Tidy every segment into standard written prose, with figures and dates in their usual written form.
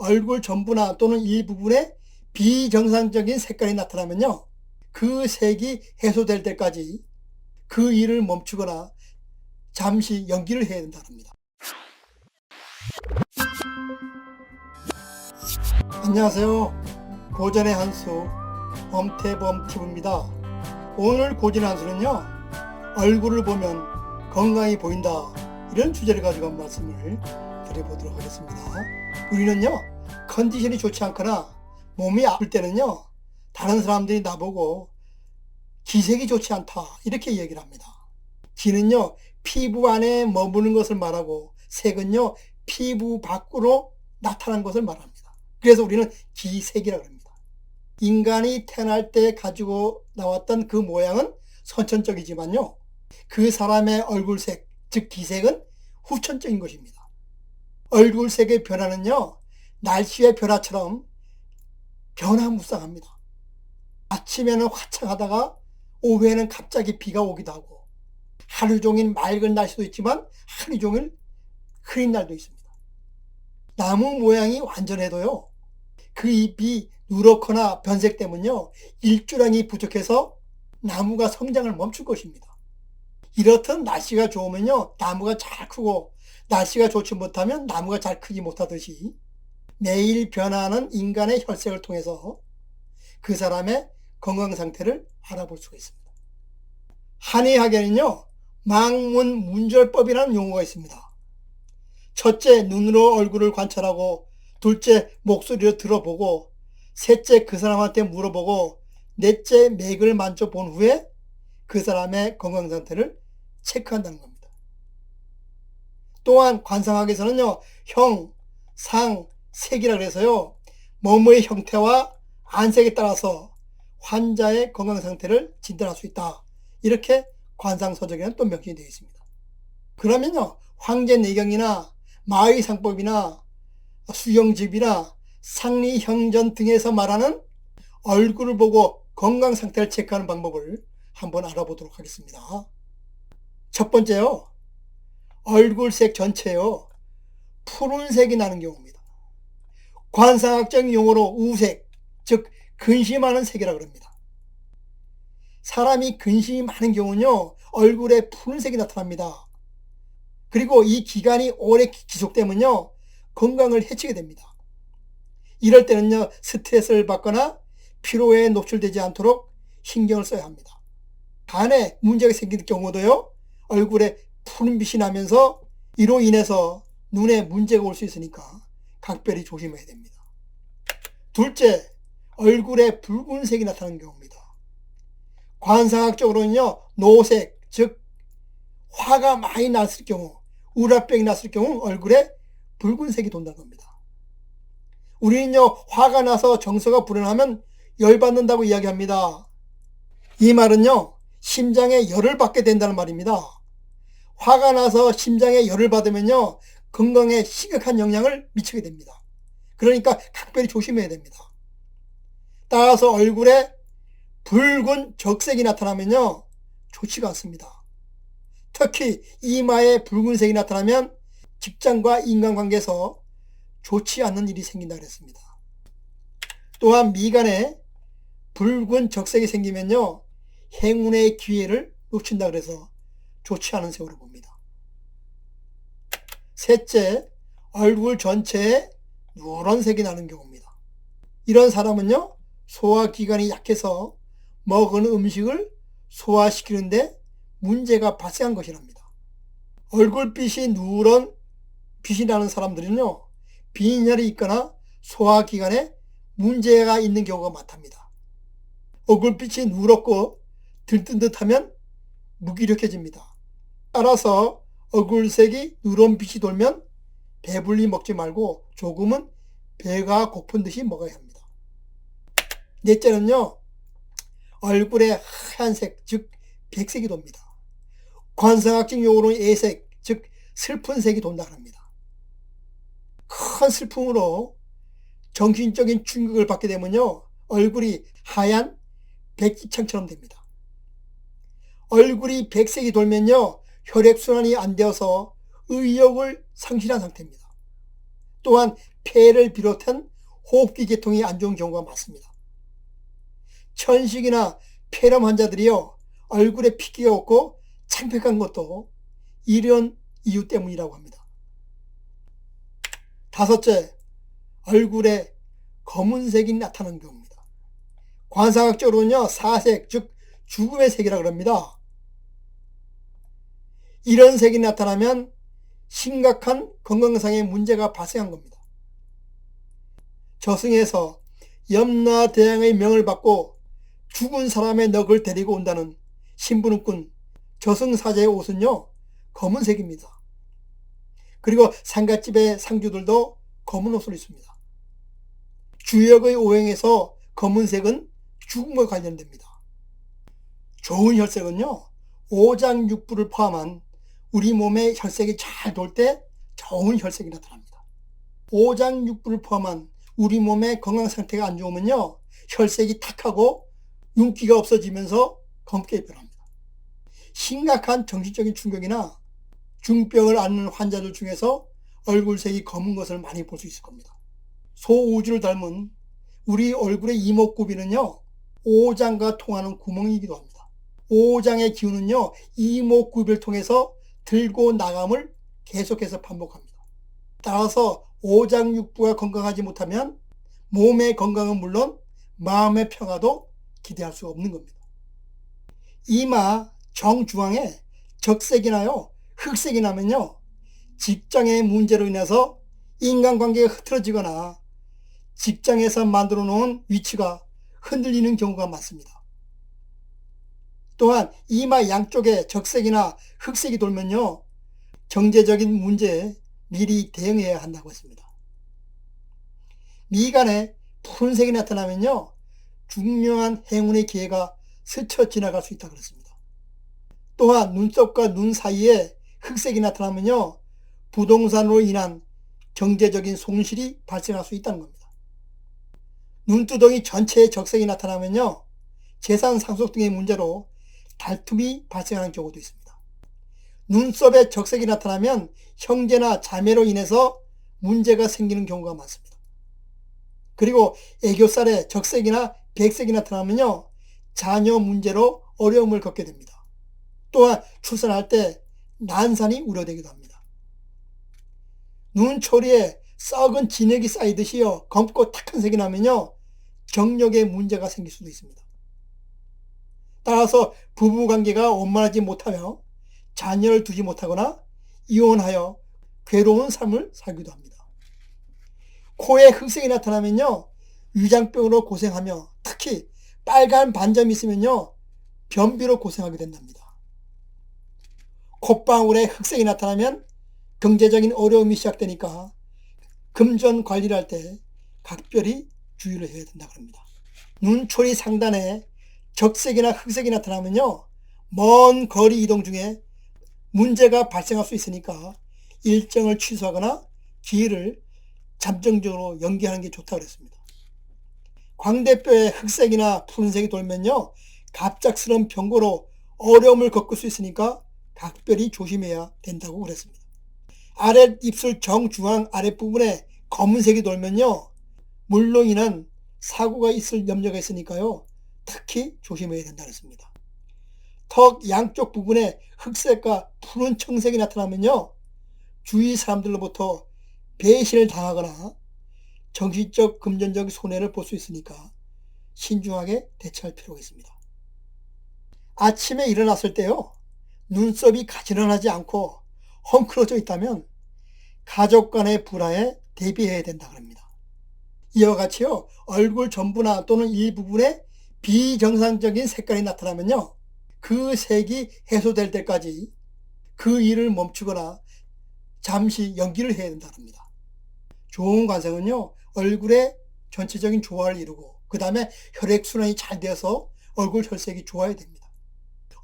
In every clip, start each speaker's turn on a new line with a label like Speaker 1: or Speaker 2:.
Speaker 1: 얼굴 전부나 또는 일부분에 비정상적인 색깔이 나타나면요, 그 색이 해소될 때까지 그 일을 멈추거나 잠시 연기를 해야 된다는 겁니다. 안녕하세요. 고전의 한수 엄태범TV입니다. 오늘 고전의 한수는요, 얼굴을 보면 건강이 보인다, 이런 주제를 가지고 한 말씀을 드려보도록 하겠습니다. 우리는요, 컨디션이 좋지 않거나 몸이 아플 때는요, 다른 사람들이 나보고 기색이 좋지 않다, 이렇게 얘기를 합니다. 기는요, 피부 안에 머무는 것을 말하고, 색은요, 피부 밖으로 나타난 것을 말합니다. 그래서 우리는 기색이라고 합니다. 인간이 태어날 때 가지고 나왔던 그 모양은 선천적이지만요, 그 사람의 얼굴색, 즉 기색은 후천적인 것입니다. 얼굴색의 변화는요, 날씨의 변화처럼 변화무쌍합니다. 아침에는 화창하다가 오후에는 갑자기 비가 오기도 하고, 하루 종일 맑은 날씨도 있지만 하루 종일 흐린 날도 있습니다. 나무 모양이 완전해도요, 그 잎이 누렇거나 변색되면요, 일조량이 부족해서 나무가 성장을 멈출 것입니다. 이렇듯 날씨가 좋으면요, 나무가 잘 크고, 날씨가 좋지 못하면 나무가 잘 크지 못하듯이 매일 변화하는 인간의 혈색을 통해서 그 사람의 건강 상태를 알아볼 수가 있습니다. 한의학에는요, 망문문절법이라는 용어가 있습니다. 첫째, 눈으로 얼굴을 관찰하고, 둘째, 목소리로 들어보고, 셋째, 그 사람한테 물어보고, 넷째, 맥을 만져본 후에 그 사람의 건강 상태를 체크한다는 겁니다. 또한 관상학에서는요, 형, 상, 색이라고 해서요, 몸의 형태와 안색에 따라서 환자의 건강 상태를 진단할 수 있다, 이렇게 관상서적에는 또 명시되어 있습니다. 그러면요, 황제내경이나 마의상법이나 수영집이나 상리형전 등에서 말하는 얼굴을 보고 건강 상태를 체크하는 방법을 한번 알아보도록 하겠습니다. 첫 번째요, 얼굴색 전체요, 푸른색이 나는 경우입니다. 관상학적 용어로 우색, 즉 근심하는 색이라고 합니다. 사람이 근심이 많은 경우는요, 얼굴에 푸른색이 나타납니다. 그리고 이 기간이 오래 지속되면요, 건강을 해치게 됩니다. 이럴 때는요, 스트레스를 받거나 피로에 노출되지 않도록 신경을 써야 합니다. 간에 문제가 생길 경우도요, 얼굴에 푸른빛이 나면서 이로 인해서 눈에 문제가 올 수 있으니까 각별히 조심해야 됩니다. 둘째, 얼굴에 붉은색이 나타나는 경우입니다. 관상학적으로는요, 노색, 즉 화가 많이 났을 경우, 우라병이 났을 경우 얼굴에 붉은색이 돈다는 겁니다. 우리는요, 화가 나서 정서가 불안하면 열받는다고 이야기합니다. 이 말은요, 심장에 열을 받게 된다는 말입니다. 화가 나서 심장에 열을 받으면요, 건강에 심각한 영향을 미치게 됩니다. 그러니까 각별히 조심해야 됩니다. 따라서 얼굴에 붉은 적색이 나타나면요, 좋지가 않습니다. 특히 이마에 붉은색이 나타나면 직장과 인간관계에서 좋지 않는 일이 생긴다 그랬습니다. 또한 미간에 붉은 적색이 생기면요, 행운의 기회를 놓친다 그래서 좋지 않은 세월을 봅니다. 셋째, 얼굴 전체에 누런색이 나는 경우입니다. 이런 사람은요, 소화기관이 약해서 먹은 음식을 소화시키는데 문제가 발생한 것이랍니다. 얼굴빛이 누런 빛이 나는 사람들은요, 빈혈이 있거나 소화기관에 문제가 있는 경우가 많답니다. 얼굴빛이 누렇고 들뜬 듯하면 무기력해집니다. 따라서 얼굴색이 누런 빛이 돌면 배불리 먹지 말고 조금은 배가 고픈 듯이 먹어야 합니다. 넷째는요, 얼굴에 하얀색, 즉 백색이 돕니다. 관상학적 용어로 애색, 즉 슬픈 색이 돈다 합니다. 큰 슬픔으로 정신적인 충격을 받게 되면요, 얼굴이 하얀 백지창처럼 됩니다. 얼굴이 백색이 돌면요, 혈액순환이 안 되어서 의욕을 상실한 상태입니다. 또한 폐를 비롯한 호흡기 계통이 안 좋은 경우가 많습니다. 천식이나 폐렴 환자들이요, 얼굴에 핏기가 없고 창백한 것도 이런 이유 때문이라고 합니다. 다섯째, 얼굴에 검은색이 나타나는 경우입니다. 관상학적으로는요, 사색, 즉 죽음의 색이라고 합니다. 이런 색이 나타나면 심각한 건강상의 문제가 발생한 겁니다. 저승에서 염라대왕의 명을 받고 죽은 사람의 넋을 데리고 온다는 신부는 꾼 저승사자의 옷은요, 검은색입니다. 그리고 상갓집의 상주들도 검은 옷을 입습니다. 주역의 오행에서 검은색은 죽음과 관련됩니다. 좋은 혈색은요, 오장육부를 포함한 우리 몸의 혈색이 잘 돌 때 좋은 혈색이 나타납니다. 오장육부를 포함한 우리 몸의 건강 상태가 안 좋으면요, 혈색이 탁하고 윤기가 없어지면서 검게 변합니다. 심각한 정신적인 충격이나 중병을 앓는 환자들 중에서 얼굴색이 검은 것을 많이 볼 수 있을 겁니다. 소우주를 닮은 우리 얼굴의 이목구비는요, 오장과 통하는 구멍이기도 합니다. 오장의 기운은요, 이목구비를 통해서 들고 나감을 계속해서 반복합니다. 따라서 오장육부가 건강하지 못하면 몸의 건강은 물론 마음의 평화도 기대할 수 없는 겁니다. 이마 정중앙에 적색이나요, 흑색이 나면요, 직장의 문제로 인해서 인간관계가 흐트러지거나 직장에서 만들어 놓은 위치가 흔들리는 경우가 많습니다. 또한 이마 양쪽에 적색이나 흑색이 돌면요, 경제적인 문제에 미리 대응해야 한다고 했습니다. 미간에 푸른색이 나타나면요, 중요한 행운의 기회가 스쳐 지나갈 수 있다고 그랬습니다. 또한 눈썹과 눈 사이에 흑색이 나타나면요, 부동산으로 인한 경제적인 손실이 발생할 수 있다는 겁니다. 눈두덩이 전체에 적색이 나타나면요, 재산 상속 등의 문제로 다툼이 발생하는 경우도 있습니다. 눈썹에 적색이 나타나면 형제나 자매로 인해서 문제가 생기는 경우가 많습니다. 그리고 애교살에 적색이나 백색이 나타나면요, 자녀 문제로 어려움을 겪게 됩니다. 또한 출산할 때 난산이 우려되기도 합니다. 눈초리에 썩은 진액이 쌓이듯이요, 검고 탁한 색이 나면요, 경력에 문제가 생길 수도 있습니다. 따라서 부부관계가 원만하지 못하며 자녀를 두지 못하거나 이혼하여 괴로운 삶을 살기도 합니다. 코에 흑색이 나타나면요, 위장병으로 고생하며 특히 빨간 반점이 있으면요, 변비로 고생하게 된답니다. 콧방울에 흑색이 나타나면 경제적인 어려움이 시작되니까 금전 관리를 할 때 각별히 주의를 해야 된다고 합니다. 눈초리 상단에 적색이나 흑색이 나타나면요, 먼 거리 이동 중에 문제가 발생할 수 있으니까 일정을 취소하거나 기일을 잠정적으로 연기하는 게 좋다고 그랬습니다. 광대뼈에 흑색이나 푸른색이 돌면요, 갑작스러운 병고로 어려움을 겪을 수 있으니까 각별히 조심해야 된다고 그랬습니다. 아랫입술 정중앙 아랫부분에 검은색이 돌면요, 물로 인한 사고가 있을 염려가 있으니까요, 특히 조심해야 된다고 했습니다. 턱 양쪽 부분에 흑색과 푸른 청색이 나타나면요, 주위 사람들로부터 배신을 당하거나 정신적 금전적 손해를 볼 수 있으니까 신중하게 대처할 필요가 있습니다. 아침에 일어났을 때요, 눈썹이 가지런하지 않고 헝클어져 있다면 가족 간의 불화에 대비해야 된다고 합니다. 이와 같이요, 얼굴 전부나 또는 일부분에 비정상적인 색깔이 나타나면요, 그 색이 해소될 때까지 그 일을 멈추거나 잠시 연기를 해야 된다고 합니다. 좋은 관상은요, 얼굴의 전체적인 조화를 이루고 그 다음에 혈액순환이 잘 되어서 얼굴 혈색이 좋아야 됩니다.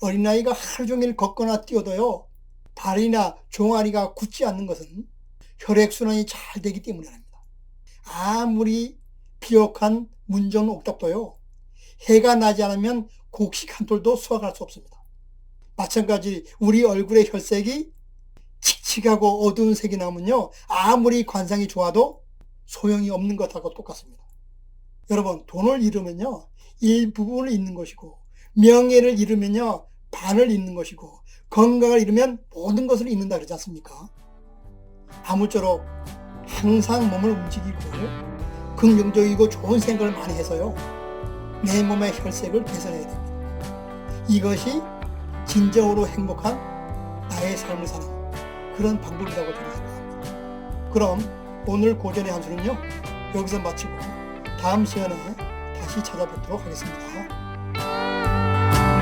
Speaker 1: 어린아이가 하루 종일 걷거나 뛰어도요, 발이나 종아리가 굳지 않는 것은 혈액순환이 잘 되기 때문입니다. 아무리 비옥한 문전 옥탑도요, 해가 나지 않으면 곡식 한 톨도 수확할 수 없습니다. 마찬가지 우리 얼굴의 혈색이 칙칙하고 어두운 색이 나면요, 아무리 관상이 좋아도 소용이 없는 것하고 똑같습니다. 여러분, 돈을 잃으면요, 일부분을 잃는 것이고, 명예를 잃으면요, 반을 잃는 것이고, 건강을 잃으면 모든 것을 잃는다 그러지 않습니까? 아무쪼록 항상 몸을 움직이고 긍정적이고 좋은 생각을 많이 해서요, 내 몸의 혈색을 개선해야 됩니다. 이것이 진정으로 행복한 나의 삶을 사는 그런 방법이라고 저는 생각합니다. 그럼 오늘 고전의 한 수는요, 여기서 마치고 다음 시간에 다시 찾아뵙도록 하겠습니다.